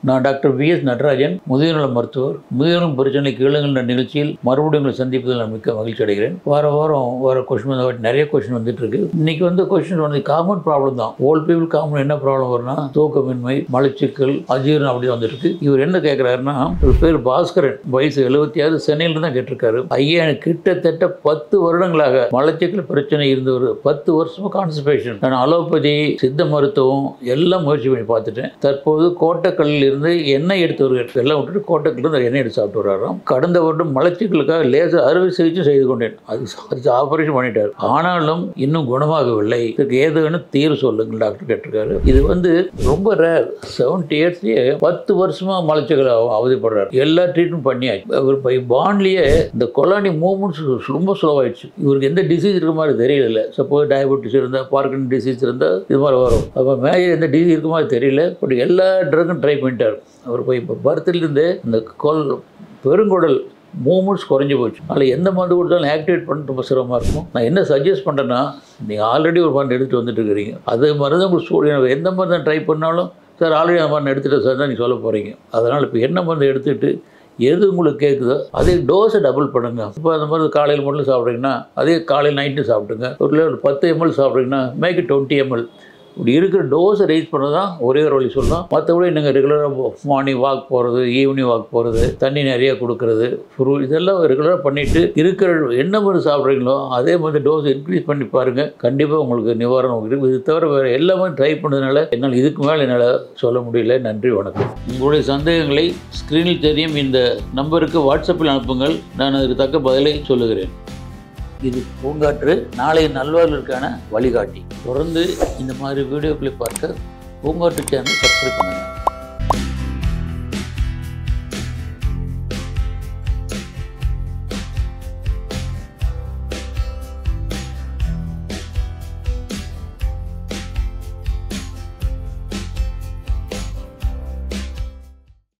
நான் டாக்டர் வி.எஸ். நடராஜன், முதியோர் மருத்துவர். முதியோர் பிரச்சனை கேளுங்கிற நிகழ்ச்சியில் மறுபடியும் உங்களை சந்திப்பதில் நான் மிக்க மகிழ்ச்சி அடைகிறேன். வார கொஸ்டின் நிறைய கொஸ்டின் வந்துட்டு இருக்கு. இன்னைக்கு கொஸ்டின் காமன் ப்ராப்ளம் தான். ஓல்ட் பீப்புள் காமன் என்ன ப்ராப்ளம் வரும்னா தூக்கமின்மை, மலச்சிக்கல், அஜீரணம் அப்படி வந்துட்டு இருக்கு. இவர் என்ன கேட்கிறாருன்னா, ஒரு பேர் பாஸ்கரன், வயசு 76, சென்னையில தான் கேட்டிருக்காரு. ஐயா, எனக்கு கிட்டத்தட்ட 10 வருடங்களாக மலச்சிக்கல் பிரச்சனை இருந்தவர். 10 வருஷமா கான்ஸ்டிபேஷன். நான் அலோபதி, சித்த மருத்துவம் எல்லாம் முயற்சி பண்ணி பார்த்துட்டேன். தற்போது கோட்டக்கல்லில் இருந்து எண்ணெய் எடுத்து வருகிறார். எல்லாம் விட்டுட்டு கோட்டக்கல்ல இருந்து எண்ணெய் எடுத்து சாப்பிட்டு வர்றாராம். கடந்த வருடம் மலச்சிக்கலுக்காக லேசர் அறுவை சிகிச்சை செய்து கொண்டேன். அது ஆபரேஷன் பண்ணிட்டார். ஆனாலும் இன்னும் குணமாகவில்லை. இதுக்கு ஏதுன்னு தீர்வு சொல்லுங்க டாக்டர் கேட்டிருக்காரு. இது ரொம்ப ரேர். 70 இயர்ஸ்லயே 10 வருஷமா மலச்சிக்கல் அவதிப்படுறாரு. எல்லா ட்ரீட்மெண்ட் பண்ணியாச்சு. அவர் பாண்ட்லயே இந்த கொலானி மூவ்மெண்ட்ஸ் ரொம்ப ஸ்லோவாயிடுச்சு. இவருக்கு எந்த டிசீஸ் இருக்க மாதிரி தெரியல. சப்போஸ் டயபெட்டிஸ் இருந்தால், பார்க்கின் டிசீஸ் இருந்தால் இது மாதிரி வரும். அப்போ மேஜர் எந்த டிசீஸ் இருக்க மாதிரி தெரியல. பட் எல்லா ட்ரக்கும் ட்ரை பண்ணிட்டார். அவர் இப்போ பர்த்லேருந்து இந்த பெருங்குடல் மூமெண்ட்ஸ் குறைஞ்சி போச்சு. அதில் எந்த மருந்து கொடுத்தாலும் ஆக்டிவேட் பண்ணிட்டு ரொம்ப சிரமமாக இருக்கும். நான் என்ன சஜஸ்ட் பண்ணுறேன்னா, நீங்கள் ஆல்ரெடி ஒரு மருந்து எடுத்துகிட்டு வந்துட்டு இருக்கிறீங்க. அது மருந்து உங்களுக்கு எந்த மருந்து ட்ரை பண்ணாலும், சார் ஆல்ரெடி அந்த மருந்து எடுத்துகிட்டு சார் தான் நீங்கள் சொல்ல போகிறீங்க. அதனால் இப்போ என்ன மருந்து எடுத்துகிட்டு எது உங்களுக்கு கேட்குதோ அதே டோஸை டபுள் பண்ணுங்க. இப்போ அந்த மாதிரி காலையில் மட்டும் சாப்பிட்றீங்கன்னா அதே காலையில் நைட்டு சாப்பிட்டுங்க. ஒரு 10 ml சாப்பிட்றீங்கன்னா மேக் 20 ml. இப்படி இருக்கிற டோஸை ரைஸ் பண்ண தான் ஒரே ஒரு வழி சொல்லலாம். மற்றபடி நீங்கள் ரெகுலராக மார்னிங் வாக் போகிறது, ஈவினிங் வாக் போகிறது, தண்ணி நிறைய கொடுக்கறது, இதெல்லாம் ரெகுலராக பண்ணிவிட்டு இருக்கிற என்ன மருந்து சாப்பிட்றீங்களோ அதே மாதிரி டோஸ் இன்க்ரீஸ் பண்ணி பாருங்கள். கண்டிப்பாக உங்களுக்கு நிவாரணம் இருக்குது. இது தவிர வேறு எல்லாமே ட்ரை பண்ணதுனால என்னால் இதுக்கு மேலே என்னால் சொல்ல முடியல. நன்றி, வணக்கம். உங்களுடைய சந்தேகங்களை ஸ்க்ரீனில் தெரியும் இந்த நம்பருக்கு வாட்ஸ்அப்பில் அனுப்புங்கள். நான் அதற்கு தக்க பதிலை சொல்லுகிறேன். இது பூங்காற்று, நாளை நல்வாழ்விற்கான வழிகாட்டி. தொடர்ந்து இந்த மாதிரி வீடியோக்களை பார்க்க பூங்காற்று சேனல் சப்ஸ்கிரைப் பண்ணுங்கள்.